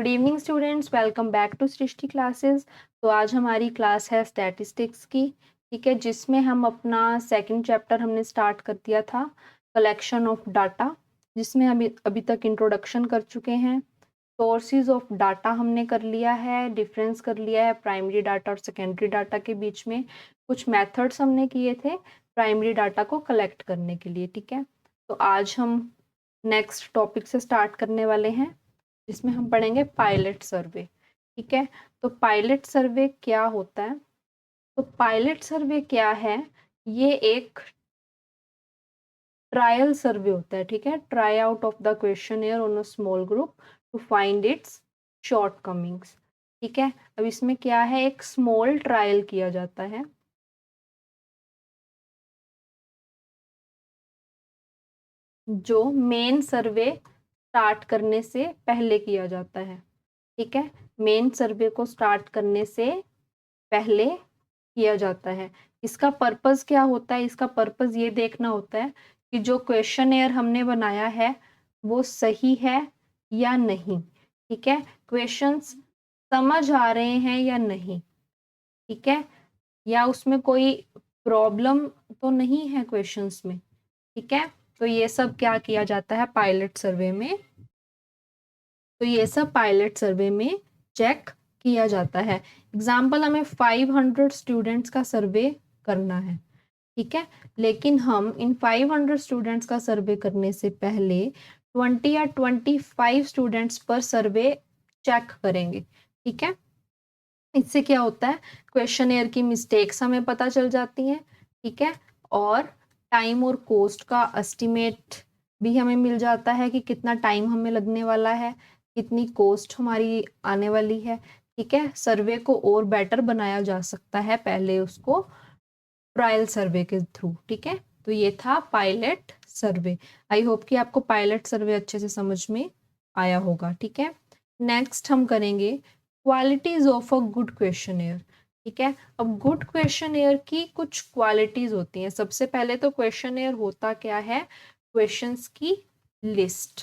Good evening students, welcome back to Srishti classes. तो आज हमारी क्लास है स्टैटिस्टिक्स की, ठीक है, जिसमें हम अपना सेकंड चैप्टर हमने स्टार्ट कर दिया था, कलेक्शन ऑफ डाटा, जिसमें अभी तक इंट्रोडक्शन कर चुके हैं। सोर्सेज ऑफ डाटा हमने कर लिया है, डिफरेंस कर लिया है प्राइमरी डाटा और सेकेंडरी डाटा के बीच में। कुछ मेथड्स हमने किए थे प्राइमरी डाटा को कलेक्ट करने के लिए, ठीक है। तो आज हम नेक्स्ट टॉपिक से स्टार्ट करने वाले हैं, जिसमें हम पढ़ेंगे पायलट सर्वे, ठीक है। तो पायलट सर्वे क्या होता है? तो पायलट सर्वे क्या है? ये एक ट्रायल सर्वे होता है, ठीक है। Try out of the questionnaire on a small group to find its shortcomings, ठीक है। अब इसमें क्या है, एक स्मॉल ट्रायल किया जाता है, जो मेन सर्वे स्टार्ट करने से पहले किया जाता है, ठीक है। मेन सर्वे को स्टार्ट करने से पहले किया जाता है। इसका पर्पस क्या होता है? इसका पर्पस ये देखना होता है कि जो क्वेश्चनएयर हमने बनाया है वो सही है या नहीं, ठीक है। क्वेश्चंस समझ आ रहे हैं या नहीं, ठीक है, या उसमें कोई प्रॉब्लम तो नहीं है क्वेश्चंस में, ठीक है। तो ये सब क्या किया जाता है पायलट सर्वे में? तो ये सब पायलट सर्वे में चेक किया जाता है। एग्जाम्पल, हमें 500 स्टूडेंट्स का सर्वे करना है, ठीक है, लेकिन हम इन 500 स्टूडेंट्स का सर्वे करने से पहले 20 या 25 स्टूडेंट्स पर सर्वे चेक करेंगे, ठीक है। इससे क्या होता है, क्वेश्चनएयर की मिस्टेक्स हमें पता चल जाती हैं, ठीक है, और टाइम और कॉस्ट का एस्टिमेट भी हमें मिल जाता है कि कितना टाइम हमें लगने वाला है, कितनी कॉस्ट हमारी आने वाली है, ठीक है। सर्वे को और बेटर बनाया जा सकता है पहले उसको ट्रायल सर्वे के थ्रू, ठीक है। तो ये था पायलट सर्वे। आई होप कि आपको पायलट सर्वे अच्छे से समझ में आया होगा, ठीक है। नेक्स्ट हम करेंगे क्वालिटीज ऑफ अ गुड क्वेश्चनएयर, ठीक है। अब गुड क्वेश्चनएयर की कुछ क्वालिटीज होती हैं। सबसे पहले तो क्वेश्चनएयर होता क्या है? क्वेश्चंस की लिस्ट,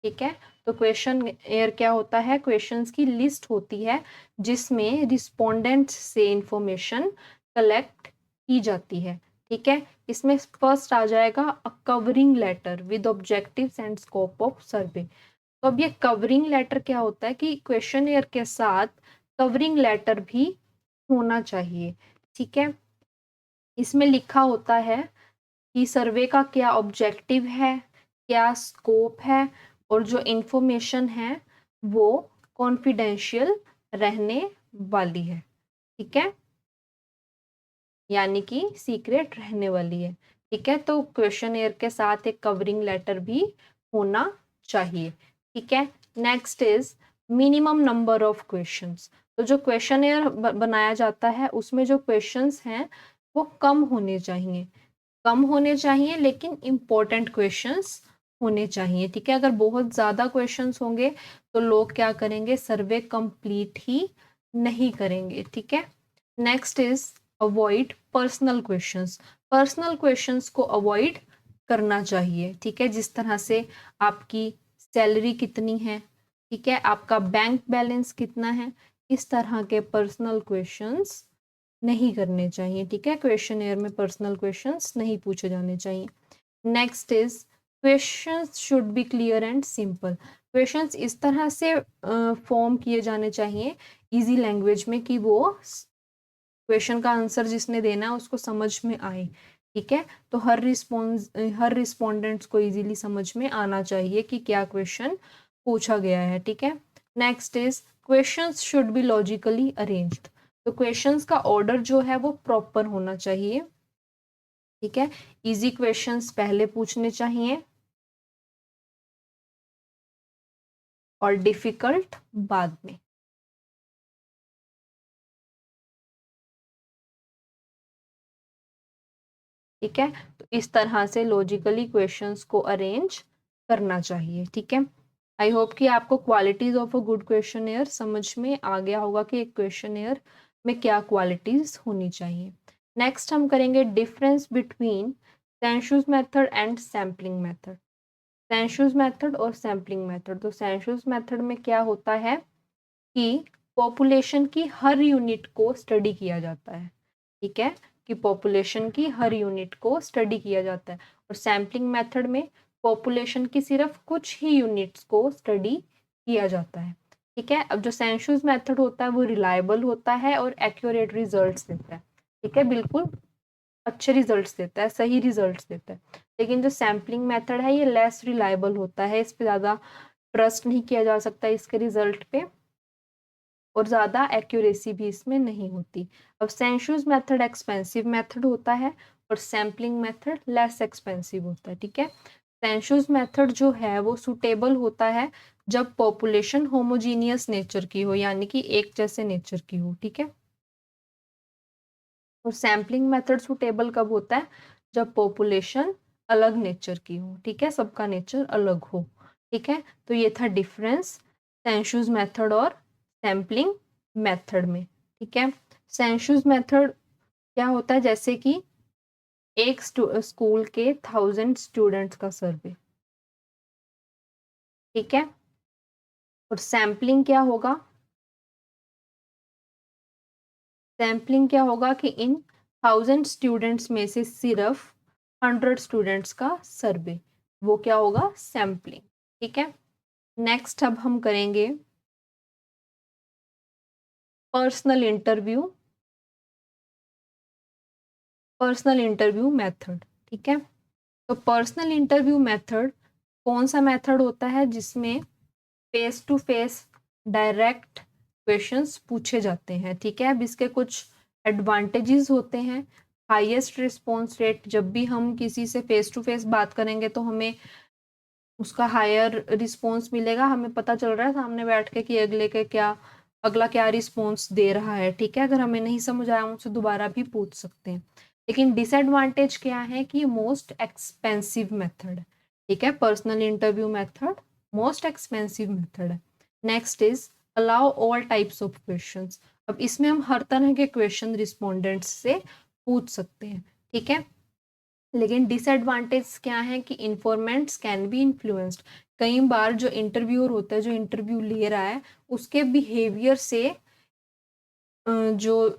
ठीक है। तो क्वेश्चन एयर क्या होता है? क्वेश्चंस की लिस्ट होती है जिसमें रिस्पोंडेंट्स से इंफॉर्मेशन कलेक्ट की जाती है, ठीक है। इसमें फर्स्ट आ जाएगा a covering letter with objectives and scope of survey. तो अब ये कवरिंग लेटर क्या होता है कि क्वेश्चन एयर के साथ कवरिंग लेटर भी होना चाहिए, ठीक है। इसमें लिखा होता है कि सर्वे का क्या ऑब्जेक्टिव है, क्या स्कोप है, और जो इंफॉर्मेशन है वो कॉन्फिडेंशियल रहने वाली है, ठीक है, यानी कि सीक्रेट रहने वाली है, ठीक है। तो क्वेश्चनएयर के साथ एक कवरिंग लेटर भी होना चाहिए, ठीक है। Next is minimum number of questions. तो जो क्वेश्चनएयर बनाया जाता है उसमें जो क्वेश्चंस हैं वो कम होने चाहिए, कम होने चाहिए, लेकिन इम्पोर्टेंट क्वेश्चंस होने चाहिए, ठीक है। अगर बहुत ज़्यादा क्वेश्चंस होंगे तो लोग क्या करेंगे, सर्वे कंप्लीट ही नहीं करेंगे, ठीक है। Next is avoid personal questions. Personal questions को अवॉइड करना चाहिए, ठीक है। जिस तरह से आपकी सैलरी कितनी है, ठीक है, आपका बैंक बैलेंस कितना है, इस तरह के पर्सनल क्वेश्चंस नहीं करने चाहिए, ठीक है। क्वेश्चनएयर में पर्सनल क्वेश्चंस नहीं पूछे जाने चाहिए। Next is questions should be clear and simple. Questions इस तरह से फॉर्म किए जाने चाहिए इजी लैंग्वेज में कि वो क्वेश्चन का आंसर जिसने देना है उसको समझ में आए, ठीक है। तो हर रिस्पोंडेंट्स को इजीली समझ में आना चाहिए कि क्या क्वेश्चन पूछा गया है, ठीक है। Next is questions should be logically arranged. तो क्वेश्चंस का ऑर्डर जो है वो प्रॉपर होना चाहिए, ठीक है। इजी क्वेश्चंस पहले पूछने चाहिए और डिफिकल्ट बाद में, ठीक है। तो इस तरह से लॉजिकली क्वेश्चंस को अरेंज करना चाहिए, ठीक है। आई होप कि आपको क्वालिटीज ऑफ अ गुड क्वेश्चनएयर समझ में आ गया होगा कि एक क्वेश्चनएयर में क्या क्वालिटीज होनी चाहिए। नेक्स्ट हम करेंगे difference between census method and sampling method. Census method और सैम्पलिंग मेथड। तो सेंशुस मेथड में क्या होता है कि पॉपुलेशन की हर यूनिट को स्टडी किया जाता है, ठीक है, कि पॉपुलेशन की हर यूनिट को स्टडी किया जाता है। और सैम्पलिंग मेथड में पॉपुलेशन की सिर्फ कुछ ही यूनिट्स को स्टडी किया जाता है, ठीक है। अब जो सेंशुस मेथड होता है वो रिलायबल होता है और एक्यूरेट रिजल्ट्स देता है, ठीक है, बिल्कुल अच्छे रिजल्ट्स देता है, सही रिजल्ट्स देता है। लेकिन जो सैम्पलिंग मेथड है ये लेस रिलायबल होता है, इस पे ज़्यादा ट्रस्ट नहीं किया जा सकता इसके रिजल्ट पे, और ज़्यादा एक्यूरेसी भी इसमें नहीं होती। अब सेंशुस मेथड एक्सपेंसिव मेथड होता है और सैम्पलिंग मेथड लेस एक्सपेंसिव होता है, ठीक है। सेंशुस मेथड जो है वो सुटेबल होता है जब पॉपुलेशन होमोजीनियस नेचर की हो, यानी कि एक जैसे नेचर की हो, ठीक है। और सैम्पलिंग मेथड सुटेबल कब होता है, जब पॉपुलेशन अलग नेचर की हो, ठीक है, सबका नेचर अलग हो, ठीक है। तो ये था डिफरेंस सेंशुस मेथड और सैम्पलिंग मेथड में, ठीक है। सेंशुस मेथड क्या होता है, जैसे कि एक स्कूल के 1000 स्टूडेंट्स का सर्वे, ठीक है। और सैम्पलिंग क्या होगा, सैम्पलिंग क्या होगा कि इन 1000 स्टूडेंट्स में से सिर्फ 100 स्टूडेंट्स का सर्वे, वो क्या होगा, सैम्पलिंग, ठीक है। नेक्स्ट अब हम करेंगे personal interview, personal interview method, ठीक है। तो पर्सनल इंटरव्यू मेथड कौन सा मेथड होता है जिसमें face to face direct questions पूछे जाते हैं, ठीक है। अब इसके कुछ एडवांटेजेस होते हैं। हाईएस्ट रिस्पॉन्स रेट, जब भी हम किसी से फेस टू फेस बात करेंगे तो हमें उसका हायर रिस्पॉन्स मिलेगा, हमें पता चल रहा है सामने बैठ के कि अगला क्या रिस्पॉन्स दे रहा है, ठीक है। अगर हमें नहीं समझ आया उनसे दोबारा भी पूछ सकते हैं। लेकिन डिसएडवांटेज क्या है कि मोस्ट एक्सपेंसिव मेथड है, ठीक है, personal interview method most expensive method है। Next is allow all types of questions. अब इसमें हम हर तरह के क्वेश्चन रिस्पोंडेंट्स से पूछ सकते हैं, ठीक है। लेकिन डिसएडवांटेज क्या है कि इन्फॉर्मेंट्स कैन बी इन्फ्लुएंस्ड। कई बार जो इंटरव्यूअर होता है, जो इंटरव्यू ले रहा है, उसके बिहेवियर से जो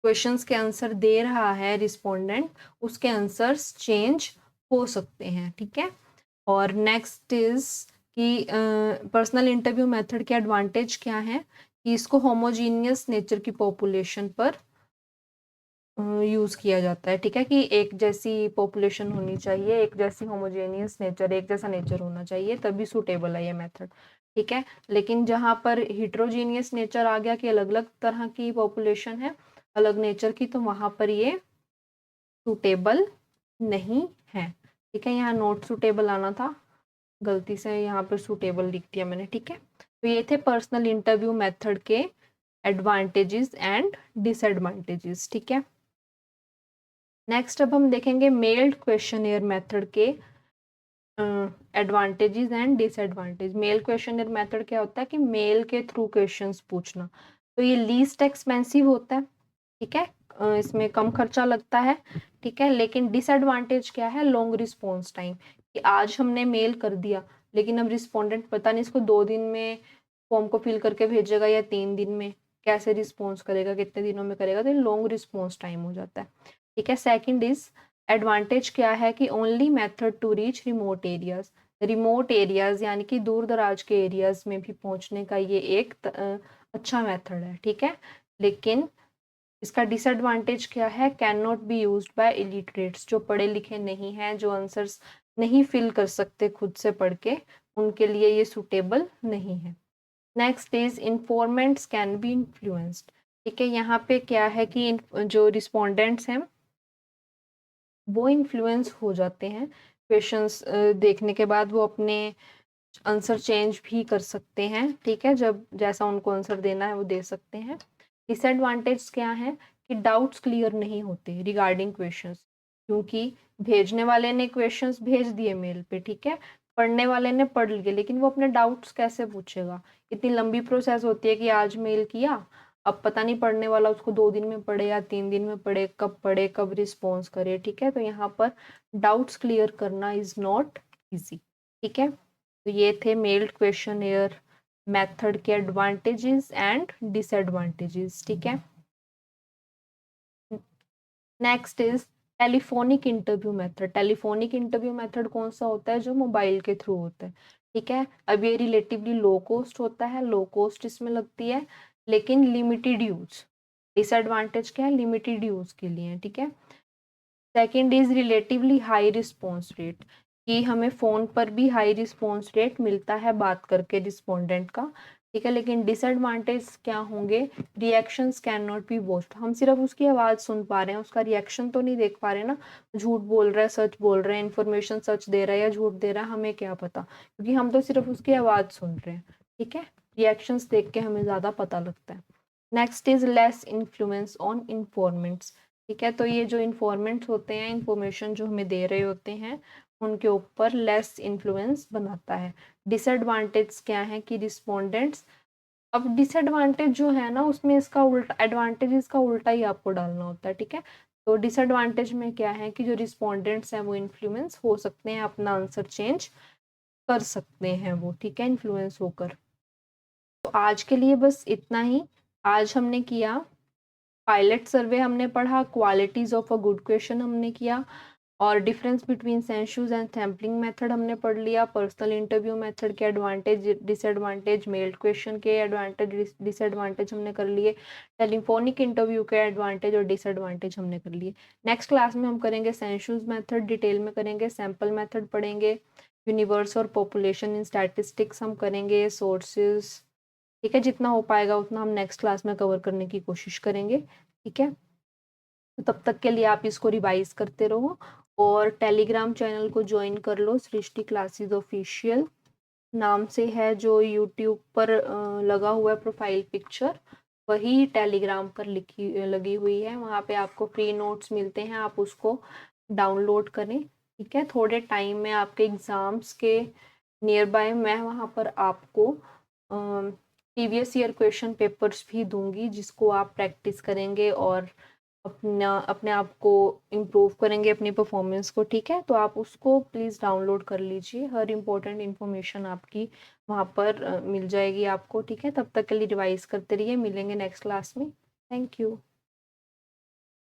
क्वेश्चंस के आंसर दे रहा है रिस्पोंडेंट, उसके आंसर्स चेंज हो सकते हैं, ठीक है। और नेक्स्ट इज कि पर्सनल इंटरव्यू मेथड के एडवांटेज क्या है कि इसको होमोजीनियस नेचर की पॉपुलेशन पर यूज किया जाता है, ठीक है, कि एक जैसी पॉपुलेशन होनी चाहिए, एक जैसी होमोजेनियस नेचर, एक जैसा नेचर होना चाहिए, तभी सूटेबल है ये मेथड, ठीक है। लेकिन जहाँ पर हिट्रोजीनियस नेचर आ गया कि अलग अलग तरह की पॉपुलेशन है, अलग नेचर की, तो वहां पर ये सूटेबल नहीं है, ठीक है। यहाँ नॉट सूटेबल आना था, गलती से यहाँ पर सूटेबल लिख दिया मैंने, ठीक है। तो ये थे पर्सनल इंटरव्यू मेथड के एडवांटेजेस एंड डिसएडवांटेजेस, ठीक है। नेक्स्ट अब हम देखेंगे मेल्ड क्वेश्चनियर मेथड के advantages and disadvantage. Mail questionnaire method क्या होता है कि मेल के थ्रू क्वेश्चंस पूछना, तो ये लीस्ट एक्सपेंसिव होता है, ठीक है, इसमें कम खर्चा लगता है, ठीक है। लेकिन डिसएडवांटेज क्या है, लॉन्ग रिस्पॉन्स टाइम, कि आज हमने मेल कर दिया लेकिन अब रिस्पोंडेंट पता नहीं इसको 2 दिन में फॉर्म को फिल करके भेजेगा या 3 दिन में, कैसे रिस्पॉन्स करेगा, कितने दिनों में करेगा, तो लॉन्ग रिस्पॉन्स टाइम हो जाता है, ठीक है। सेकंड इज एडवांटेज क्या है कि only method to reach remote areas, remote areas यानी कि दूर दराज के एरियाज में भी पहुंचने का ये एक अच्छा मेथड है, ठीक है। लेकिन इसका डिसएडवांटेज क्या है, can not be used by illiterates, जो पढ़े लिखे नहीं हैं, जो आंसर्स नहीं फिल कर सकते खुद से पढ़ के, उनके लिए ये सुटेबल नहीं है। Next is informants can be influenced, ठीक है। यहाँ पे क्या है कि जो रिस्पोंडेंट्स हैं वो इन्फ्लुएंस हो जाते हैं, क्वेश्चंस देखने के बाद वो अपने आंसर चेंज भी कर सकते हैं, ठीक है, जब जैसा उनको आंसर देना है वो दे सकते हैं। डिसएडवांटेज क्या है कि डाउट्स क्लियर नहीं होते रिगार्डिंग क्वेश्चंस, क्योंकि भेजने वाले ने क्वेश्चंस भेज दिए मेल पे, ठीक है, पढ़ने वाले ने पढ़ लिए, लेकिन वो अपने डाउट्स कैसे पूछेगा, इतनी लंबी प्रोसेस होती है कि आज मेल किया, अब पता नहीं पढ़ने वाला उसको 2 दिन में पढ़े या 3 दिन में पढ़े, कब रिस्पॉन्स करे, ठीक है। तो यहाँ पर डाउट्स क्लियर करना इज नॉट इजी, ठीक है, तो ये थे मेल्ड क्वेश्चनेयर मेथड के एडवांटेजेस एंड डिसएडवांटेजेस। ठीक है, next is telephonic interview method. Telephonic interview method कौन सा होता है? जो मोबाइल के थ्रू होता है। ठीक है, अब ये रिलेटिवली लो कॉस्ट होता है, लो कॉस्ट इसमें लगती है, लेकिन लिमिटेड यूज। डिसएडवांटेज क्या है? लिमिटेड यूज के लिए। ठीक है, second is relatively high response rate, कि हमें फ़ोन पर भी हाई रिस्पॉन्स रेट मिलता है बात करके रिस्पोंडेंट का। ठीक है, लेकिन डिसएडवांटेज क्या होंगे? Reactions can not B watched, हम सिर्फ उसकी आवाज़ सुन पा रहे हैं, उसका रिएक्शन तो नहीं देख पा रहे ना, झूठ बोल रहा है सच बोल रहे हैं, इन्फॉर्मेशन सच दे रहा है या झूठ दे रहा है, हमें क्या पता, क्योंकि हम तो सिर्फ उसकी आवाज़ सुन रहे हैं। ठीक है, रिएक्शंस देख के हमें ज़्यादा पता लगता है। Next is less influence on informants. ठीक है, तो ये जो इन्फॉर्मेंट्स होते हैं, इंफॉर्मेशन जो हमें दे रहे होते हैं, उनके ऊपर लेस इन्फ्लुएंस बनाता है। डिसएडवांटेज क्या है? कि रिस्पोंडेंट्स, अब डिसएडवांटेज जो है ना, उसमें इसका उल्टा, एडवांटेज इसका उल्टा ही आपको डालना होता है। ठीक है, तो डिसएडवांटेज में क्या है कि जो रिस्पोंडेंट्स हैं वो इन्फ्लुएंस हो सकते हैं, अपना आंसर चेंज कर सकते हैं वो। ठीक है, इन्फ्लुएंस होकर। तो आज के लिए बस इतना ही। आज हमने किया पायलट सर्वे, हमने पढ़ा qualities of a good question हमने किया, और difference between census and sampling method हमने पढ़ लिया, पर्सनल इंटरव्यू मेथड के एडवांटेज डिसएडवांटेज, मेल्ड क्वेश्चन के एडवांटेज डिसएडवांटेज हमने कर लिए, टेलीफोनिक इंटरव्यू के एडवांटेज और डिसएडवांटेज हमने कर लिए। नेक्स्ट क्लास में हम करेंगे सेंशूज मेथड, डिटेल में करेंगे, सैम्पल मेथड पढ़ेंगे, यूनिवर्स और पॉपुलेशन इन स्टैटिस्टिक्स हम करेंगे, सोर्सेज। ठीक है, जितना हो पाएगा उतना हम नेक्स्ट क्लास में कवर करने की कोशिश करेंगे। ठीक है, तो तब तक के लिए आप इसको रिवाइज करते रहो, और टेलीग्राम चैनल को ज्वाइन कर लो, सृष्टि क्लासेस ऑफिशियल नाम से है, जो यूट्यूब पर लगा हुआ है प्रोफाइल पिक्चर, वही टेलीग्राम पर लगी हुई है। वहाँ पे आपको फ्री नोट्स मिलते हैं, आप उसको डाउनलोड करें। ठीक है, थोड़े टाइम में आपके एग्ज़ाम्स के नियर बाय मैं वहाँ पर आपको प्रीवियस ईयर क्वेश्चन पेपर्स भी दूंगी, जिसको आप प्रैक्टिस करेंगे और अपने आप को इम्प्रूव करेंगे, अपनी परफॉर्मेंस को। ठीक है, तो आप उसको प्लीज़ डाउनलोड कर लीजिए, हर इम्पोर्टेंट इन्फॉर्मेशन आपकी वहाँ पर मिल जाएगी आपको। ठीक है, तब तक के लिए रिवाइज करते रहिए, मिलेंगे नेक्स्ट क्लास में। Thank you.